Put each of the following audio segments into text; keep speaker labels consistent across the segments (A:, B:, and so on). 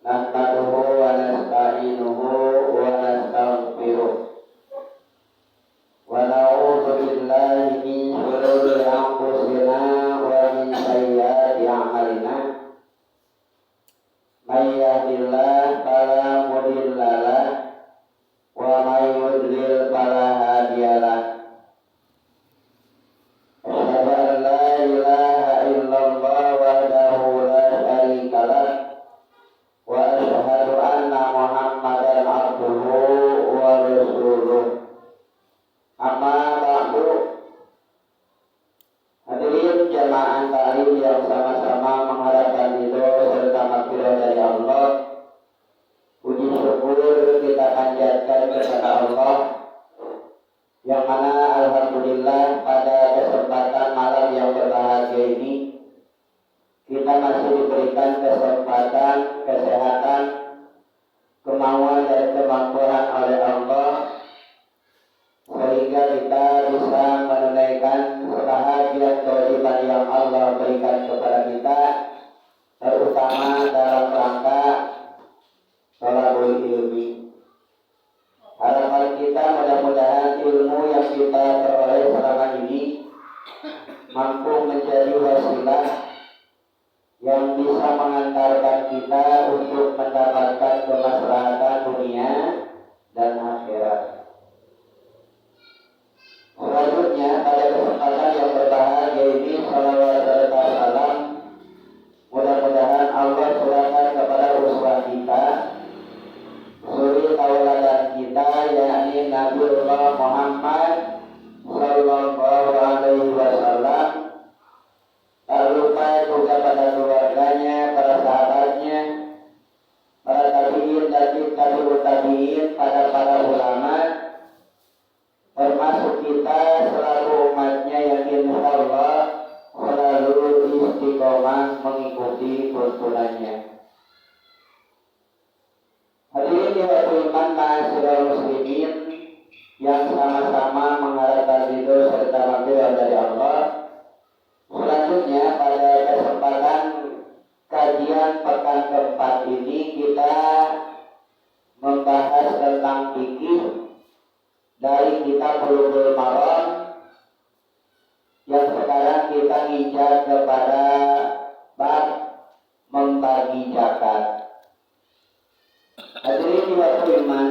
A: nahmaduhu wa nasta'inuhu wa nastaghfiruh wa na'udzu billahi min shururi anfusina wa min sayyiati a'malina may yahdihillahu fala mudilla lahu wa may yudlil fala hadiya lahu. Asyhadu an la ilaha illallah wahdahu la syarika lahu wa asyhadu anna Muhammadan abduhu wa rasuluh. Amma ba'du. Hadirin jamaah taklim yang sama-sama mengharapkan ridho serta maghfirah dari Allah. Puji syukur kita panjatkan kepada Allah, yang mana alhamdulillah pada kesempatan malam yang berbahagia ini kita masih diberikan kesempatan, kesehatan, kemauan dan kemampuan oleh Allah, sehingga kita bisa menunaikan sebahagian kewajiban yang Allah berikan kepada kita, terutama dalam rangka thalabul ilmi. Harapan kita mudah-mudahan ilmu yang kita peroleh selama ini mampu menjadi wasilah yang bisa mengantarkan kita untuk mendapatkan kemaslahatan dunia dan akhirat. Selanjutnya, pada kesempatan yang berbahagia ini, salawat serta salam mudah-mudahan Allah curahkan kepada uswah kita, suri tauladan kita, yakni Nabiullah Muhammad sallallahu alaihi wasallam. Tak lupa juga pada keluarganya, para sahabatnya, para tabi'in dan tabi'ut tabi'in, pada para ulama, termasuk kita selalu umatnya yang insyaallah selalu istiqomah mengikuti tuntunannya. Hadirin yang beriman, ma'asyiral muslimin yang sama-sama mengharapkan ridho serta maghfirah dari Allah. Selanjutnya, pada kesempatan kajian pekan keempat ini kita membahas tentang fikih dari kitab Bulughul Maram, yang sekarang kita nginjak kepada bab membagi zakat. Hadirin yang beriman,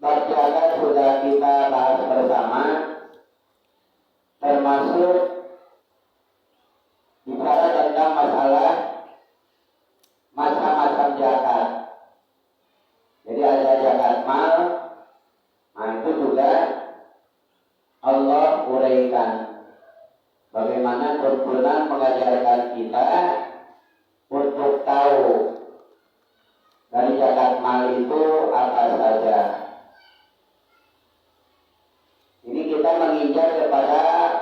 A: bab zakat sudah kita bahas bersama, termasuk bicara tentang masalah macam-macam zakat. Jadi ada zakat mal, nah itu juga Allah uraikan bagaimana tuntunan mengajarkan kita untuk tahu dari zakat mal itu apa saja. Ini kita menginjak kepada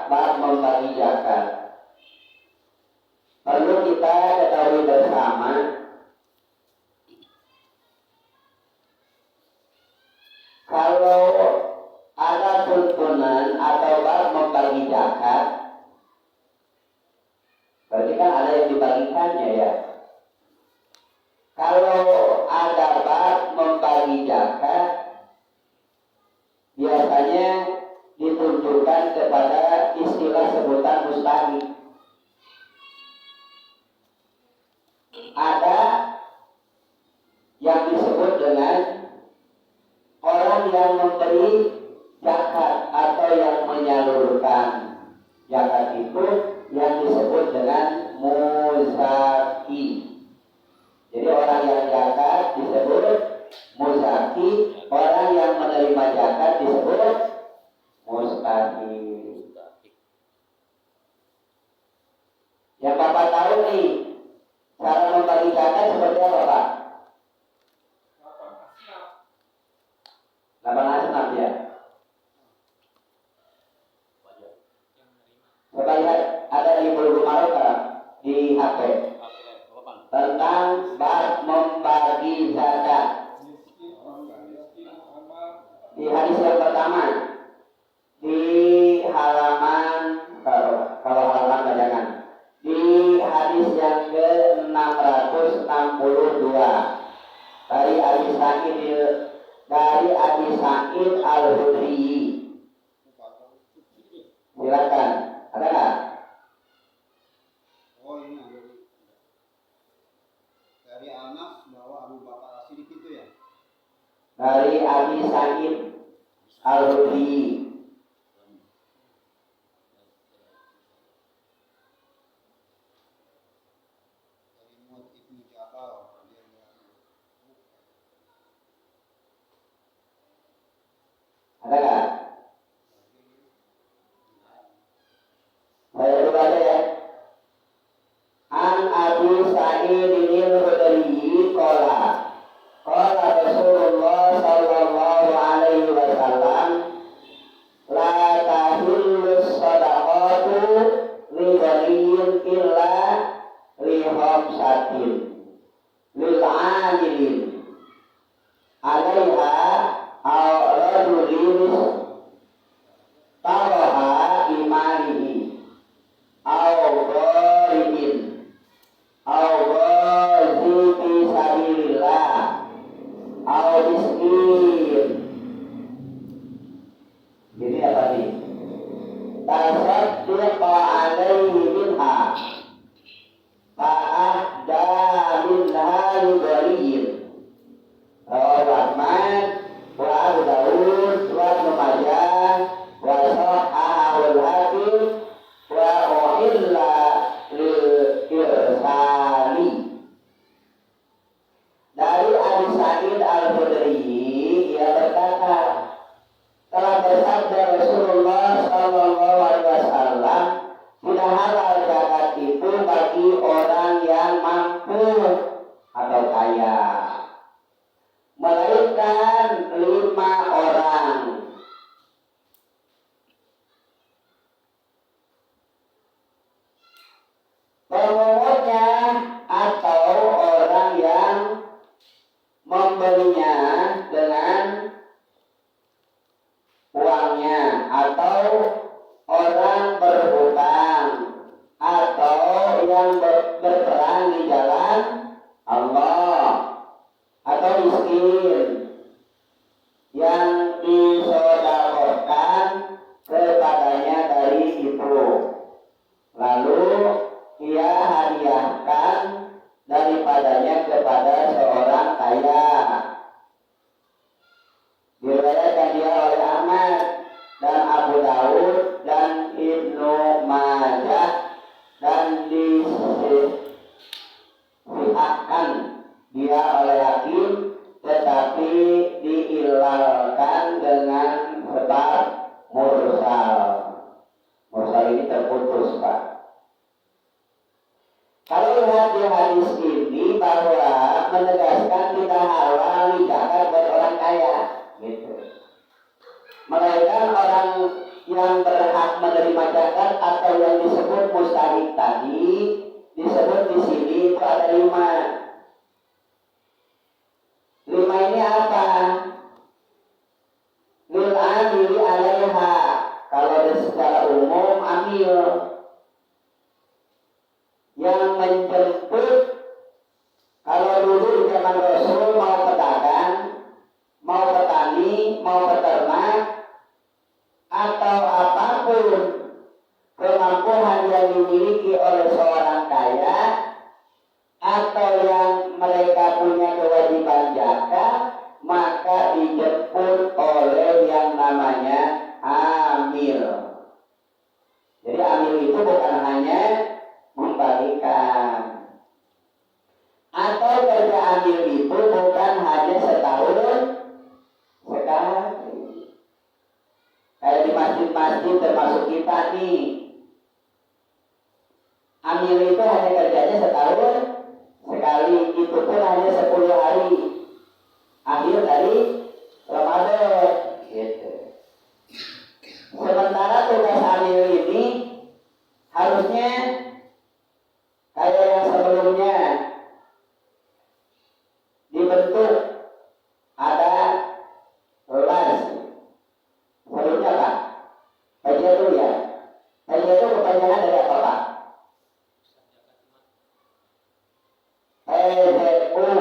A: bab membagi zakat. Perlu kita ketahui bersama, kalau ada tuntunan atau bab membagi zakat, berarti kan ada yang dibagikannya ya. Kalau ada bab membagi zakat, biasanya ditunjukkan kepada istilah sebutan mustahik. Ada yang disebut dengan orang yang memberi zakat atau yang menyalurkan zakat, itu yang disebut dengan muzaki. Jadi orang yang zakat disebut muzaki, orang yang menerima zakat disebut mustahik. Yang Bapak tahu nih, cara membagi zakat seperti apa, Pak? 8 asnaf ya. Coba lihat, ada di Bulughul Maram di HP tentang bab membagi zakat. Di hadis yang pertama, di halaman, kalau halaman jangan, di hadis yang ke-662 dari Abi Sa'id Al-Khudri. Silakan. Ada nggak?
B: Oh ini dari Anas bahwa Abu Bakar As-Siddiq itu ya.
A: Dari Abi Sa'id Al-Khudri. Ada nggak? Saya dulu aja ya. An Abi Sa'id Al-Khudri qala Rasulullah sallallahu alaihi wasallam la tahillu shadaqatu li ghaniyin illa li khamsatin lil 'amilin 'alaiha aw rajulin taraha imanihi aw gharibin aw ghazi fi sabilillah aw miskin. Ini apa nih? Tasaddaqa alaihi minha fa'ahda minha lidhaliyin. Rawahu Ahmad wa Abu Dawud wa Ibnu Majah wa Sahhahu al-Hakim wa uhilla lil irsali. Dari Abi Sa'id Al-Khudri, ia berkata, telah bersabda Rasulullah sallallahu alaihi wasallam, tidak halal zakat itu bagi orang yang mampu atau kaya, melainkan 5 orang. Pemungutnya atau orang yang membelinya dengan uangnya, atau orang berhutang, atau yang berperang di jalan Allah, atau miskin yang disedekahkan kepadanya dari itu, lalu ia hadiahkan daripadanya kepada seorang kaya. Diriwayatkan dia oleh Ahmad dan Abu Dawud dan Ibnu Majah dan disihahkan dia oleh Hakim, tetapi diilalkan dengan sebab mursal. Mursal ini terputus, Pak. Kalau lihat di hadis ini bahwa menegaskan tidak halal zakat buat orang kaya, gitu. Melainkan orang yang berhak menerima zakat atau yang disebut mustahik tadi, disebut di sini itu ada 5. 5 ini apa? Lil amili 'alaiha. Kalau secara umum amil yang menjemput. Kalau dulu di zaman Rasul mau pedagang, mau petani, mau peternak, atau apapun kemampuan yang dimiliki oleh seorang kaya, atau yang mereka punya kewajiban zakat, maka dijemput oleh yang namanya amil. Jadi amil itu bukan hanya membalikan, atau kerja amil itu bukan hanya setahun sekali. Kayak di masjid-masjid termasuk kita nih, amil itu hanya kerjanya setahun sekali, itu pun hanya 10 hari akhir dari Ramadan, gitu. Sementara tugas amil ini harusnya kayak yang sebelumnya dibentuk, ada las. Sebelumnya Pak, kajian dulu ya. Kajian itu kepanjangan dari apa Pak? PZU,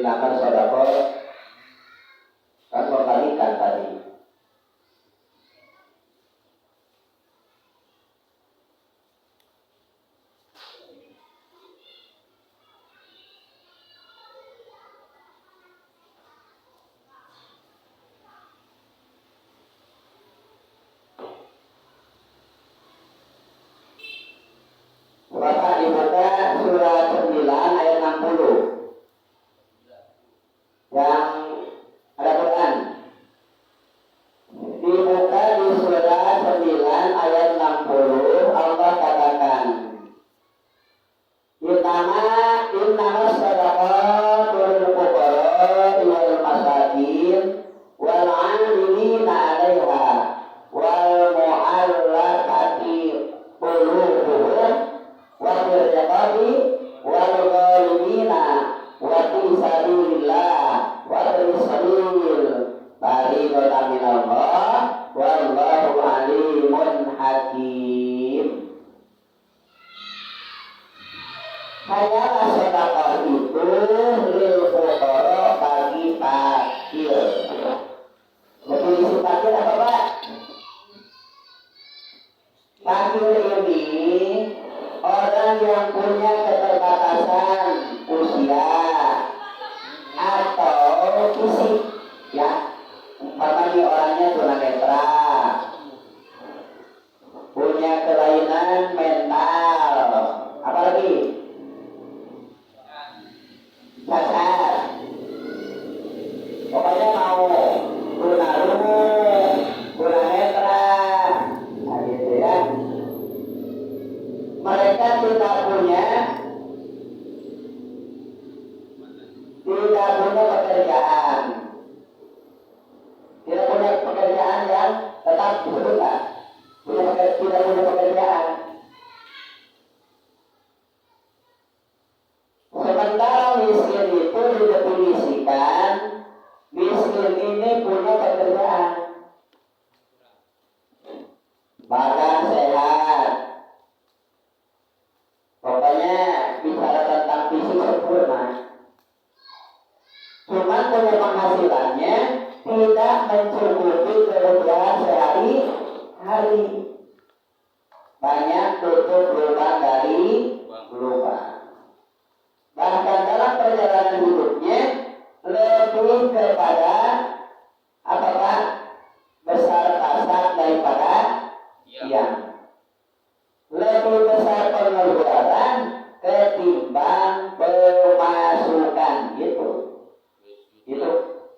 A: Innamas shadaqah kan membalikan tadi. Bapak dibuka surat 9 ayat 60 yang ada Quran. Dibuka di surat 9 ayat 60 Allah katakan Innama sadaqatul fuqara wal masakin wal 'amilina 'alaiha wal mu'allaqati qulubuhum wa fil riqabi wal ghalimina wa fi sabilillah wa fil sabil fariidatan minallah wallahu alimun hakim. Hanyalah sedekah itu lil fuqara bagi fakir. Definisi fakir apa Pak? Fakir ini orang yang punya keterbatasan usia atau fisik, ya. Umpamanya orangnya tunanetra, punya kelainan mental, apalagi cacat, pokoknya mau tunarungu, tunanetra, nah gitu ya. Mereka tidak punya pekerjaan, tidak punya pekerjaan yang tetap disebut nggak? Tidak punya pekerjaan. Sementara miskin itu didefinisikan, miskin ini punya pekerjaan, badan sehat, pokoknya bicara tentang fisik sempurna. Cuma punya penghasilannya tidak mencukupi kebutuhan sehari-hari. Banyak tutup lubang dari lubang. Bahkan dalam perjalanan hidupnya lebih kepada apa Pak? Besar pasak daripada yang lebih besar pengeluaran ketimbang pemasukan gitu. Itu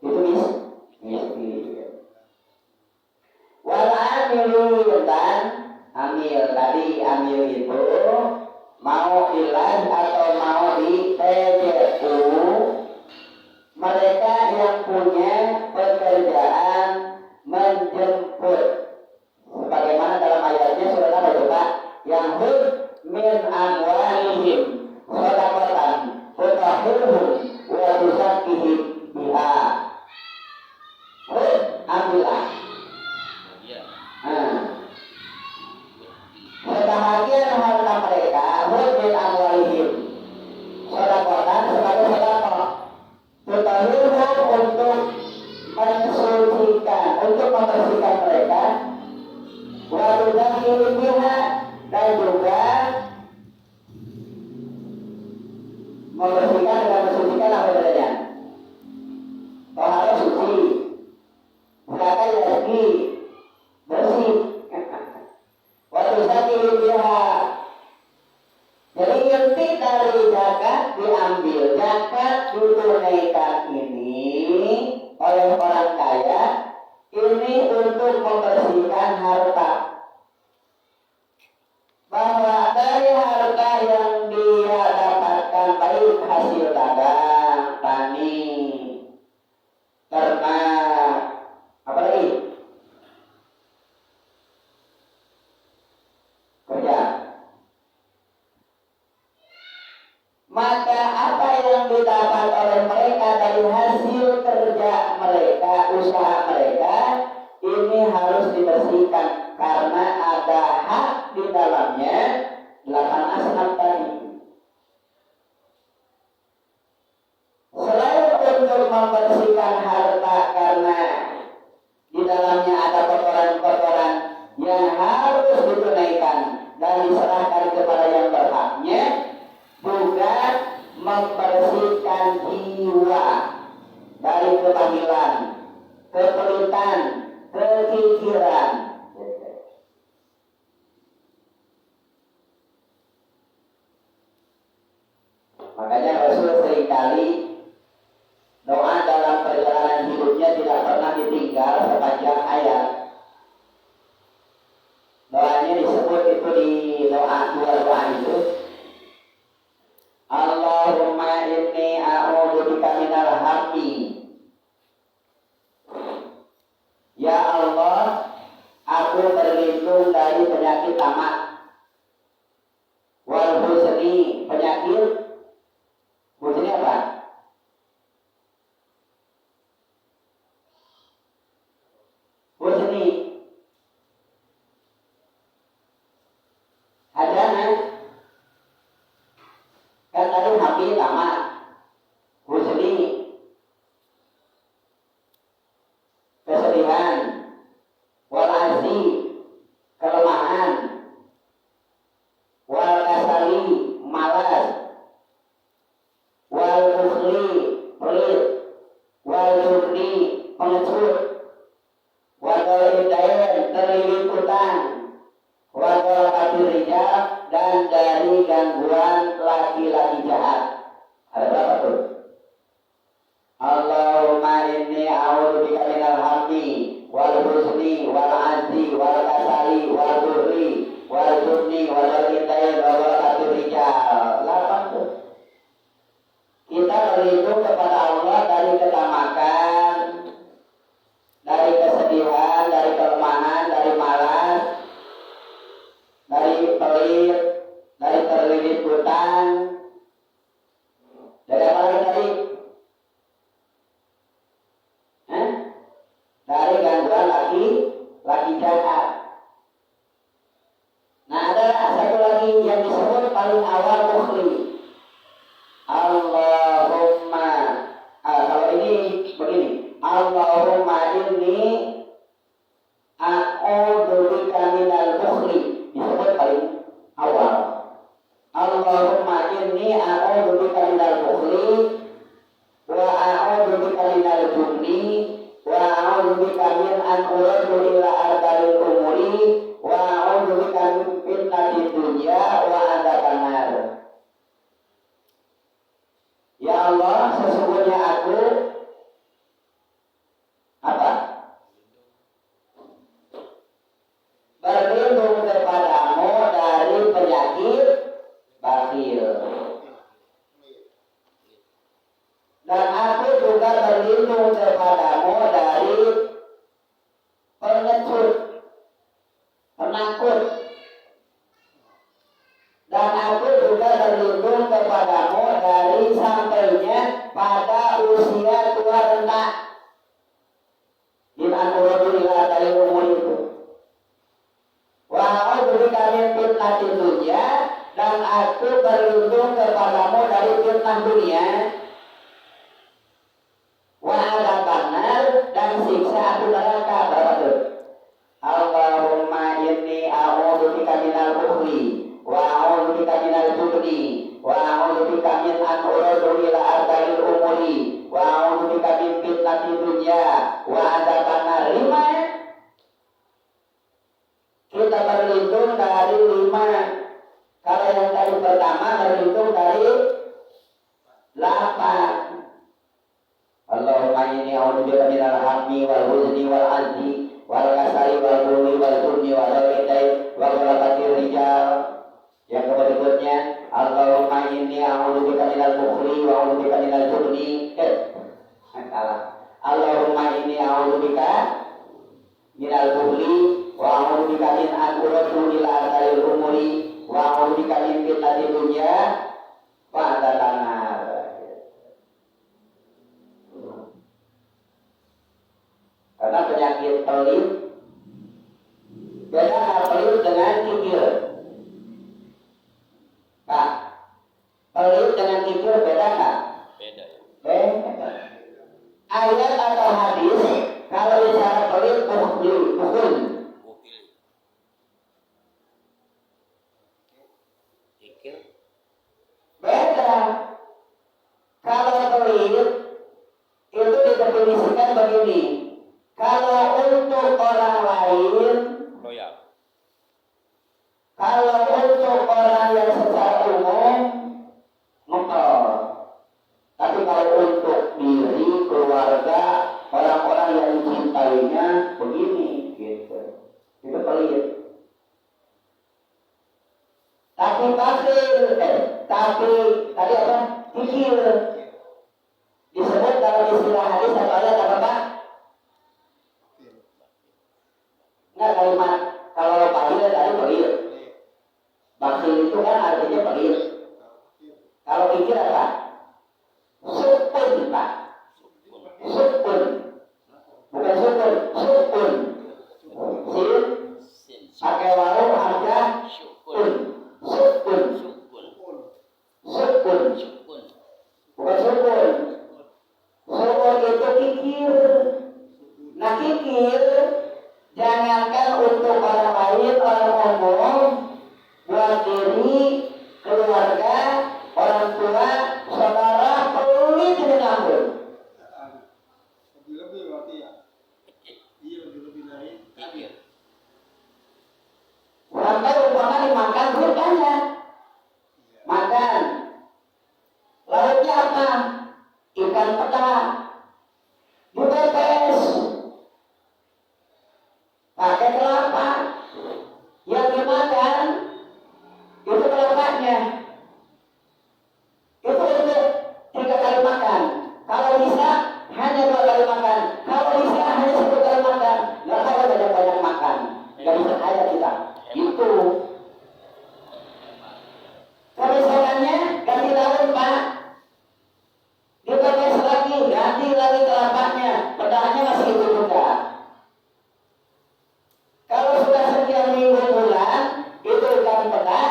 A: miskin. Wal amilin dan amil tadi amil itu mau ilah atau mau di TJU, mereka yang punya pekerjaan menjemput, sebagaimana dalam ayatnya surat apa coba? Yang hud min amwalihim shadaqatan tutahhiruhum wa tuzakkihim biha. Hud ambillah. Sebahagian harta mereka hud min amwalihim shadaqatan sebagai sedekah. Tutahhiruhum untuk mensucikan, untuk membersihkan mereka. Wa tuzakkihim biha, dan juga membersihkan dengan mensucikan apa bedanya? Tohara suci, zakat rezeki bersih. Waktu zakat biha. Jadi inti dari zakat diambil, zakat ditunaikan ini oleh orang kaya ini untuk membersihkan harta. Bahwa dari harta yang dia dapatkan baik hasil dagang, tani, ternak, apa lagi? Kerja. Maka apa yang didapat oleh mereka dari hasil kerja mereka, usaha mereka, ini harus dibersihkan karena ada hak di dalamnya 8 asnaf tadi. Selain di dalamnya ada kotoran-kotoran yang harus ditunaikan dan diserahkan kepada yang berhaknya, bukan membersihkan jiwa dari kebahilan, kepelitan, kekikiran. Makanya Rasul seringkali doa dalam perjalanan hidupnya tidak pernah ditinggal sepanjang ayat. Doanya disebut itu di dua doa itu. Allahumma inni a'udzubika minal hammi. Ya Allah, aku berlindung dari penyakit tamak. Wal huzni, penyakit huzni apa? Huzni hadana. Kan tadi hammi tamak, huzni kesedihan, wal azzi kelemahan, wal kasali malas, wal bukhli pelit, wal jubni pengecut, wal idayan terlilit utang, wal rijal dan dari gangguan laki-laki jahat. Ada berapa tuh? Allahumma inni a'udzubika minal hammi wal huzni wal azzi wal kasali wal burri wal jubni wal idayan wal rijal. 8 tuh. Kita berlindung kepada Allah dari ketamakan, dari kesedihan, dari kelemahan, dari malas, dari pelit, dari terlilit hutang, dari apa lagi tadi? Dari gangguan laki jahat. Nah, ada satu lagi yang disebut paling awal bukhli. Allahumma, kalau ini begini, Allahumma inni a'udzubika minal bukhli, disebut paling awal. Allahumma inni a'udzubika minal bukhli wa a'udzubika minal jubni wa a'udzubika min an uradu ila ardalil umuri wa a'udzubika min fitnatid dunya wa adzabannar. Ya Allah, sesungguhnya aku apa? Berlindung kepadamu dari penyakit bakhil. Dan aku juga berlindung kepadamu dari pengecut, penakut. Dan aku juga berlindung kepadamu dari sampainya pada usia tua renta. Bin anuradu ila dari umur itu. Wa a'udzubika min fitnatid dunya, dan aku berlindung kepadamu dari fitnah dunia. Wa adzabannar, dan siksa api neraka. Berapa tuh? Allahumma inni a'udzubika minal bukhli wa a'udzubika minal jubni wa a'udzubika min an uradu ila ardalil umuri wa a'udzubika min fitnatid dunya wa adzabannar. 5. Kita berlindung dari 5. Kalau yang tadi pertama berlindung dari 8. Allahumma inni a'udzubika minal hammi wal huzni wal azzi wal kasali wal burri wal jubni wal ridai wa ghalabatir rijal. Yang berikutnya, Allahumma inni a'udzubika minal bukhli wa a'udzubika minal jubni. Allahumma inni a'udzubika minal bukhli wa a'udzubika min an uradu ila ardalil umuri wa a'udzubika min fitnatid dunya wa adzabannar. Karena penyakit pelit, beda pelit dengan kikir. Pak, pelit dengan kikir beda nggak? Beda. Ayat atau hadis kalau bicara pelit Kalau untuk orang lain,
C: Loyal.
A: kalau untuk orang yang secara umum, ngepel. Tapi kalau untuk diri, keluarga, orang-orang yang dicintainya, begini, gitu. Itu pelit. Tapi tapi tadi apa? Kikir. Disebut dalam istilah hadis atau ayat apa Pak? Enggak kalimat. Kalau pahil tadi pelit. Bakhil itu kan artinya pelit. Kalau kikir apa? Sukun Pak. Sukun. Bukan sukun, sukun. Sin. Pakai wawu hamzah. Sukun. Sukun. Sukun. Bukan sukun. Sukun itu kikir. Nah kikir jangankan untuk orang lain, orang umum, buat diri, keluarga, orang tua, saudara, pelit dengan ampun.
B: Lebih-lebih berarti ya. Iya, lebih-lebih dari
C: Kikir.
A: Sampai umpama dimakan bukannya. Makan. Lauknya apa? Ikan peda. Dipepes. Pakai kelapa. Yang dimakan itu kelapanya. Itu untuk 3 kali makan. Kalau bisa hanya 2 kali makan. Kalau bisa hanya 1 kali makan. Nggak boleh banyak-banyak makan. Nggak bisa kaya kita. Itu. Kebiasaannya ganti daun Pak. Dipepes lagi, ganti lagi kelapanya. Pedangnya masih itu juga. Kalau sudah sekian minggu bulan, itu ikan peda,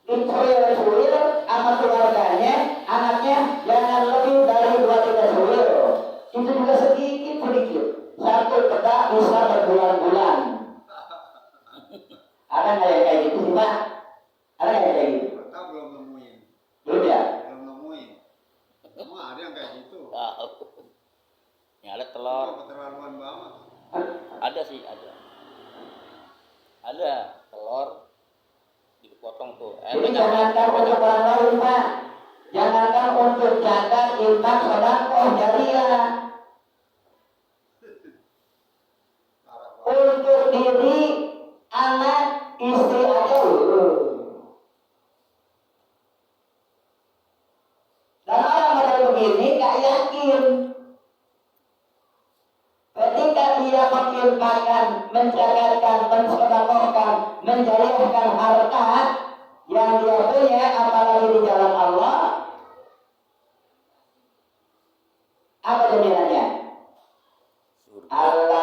A: dicuil-cuil sama keluarganya, anaknya jangan lebih dari 2-3 cuil. Itu juga sedikit-sedikit. 1 peda bisa berbulan-bulan. Ada nggak yang kayak gitu sih Pak? Ada nggak yang kayak gitu?
B: kita belum nemuin.
A: Belum ya?
B: Belum nemuin. Emang ada yang kayak gitu?
C: Tahu. Yang ada telur.
B: Keterlaluan banget.
C: Ada sih, ada. Ada telur dipotong tuh.
A: Jadi jangankan untuk orang lain Pak, jangankan untuk zakat, infak, sedekah, jariah, untuk diri, anak, istri aja. Dan orang model begini gak yakin. Ketika dia menginfakkan, menjagarkan, mensedekahkan, menjariahkan harta yang dia punya, apalagi di jalan Allah, apa jaminannya? Allah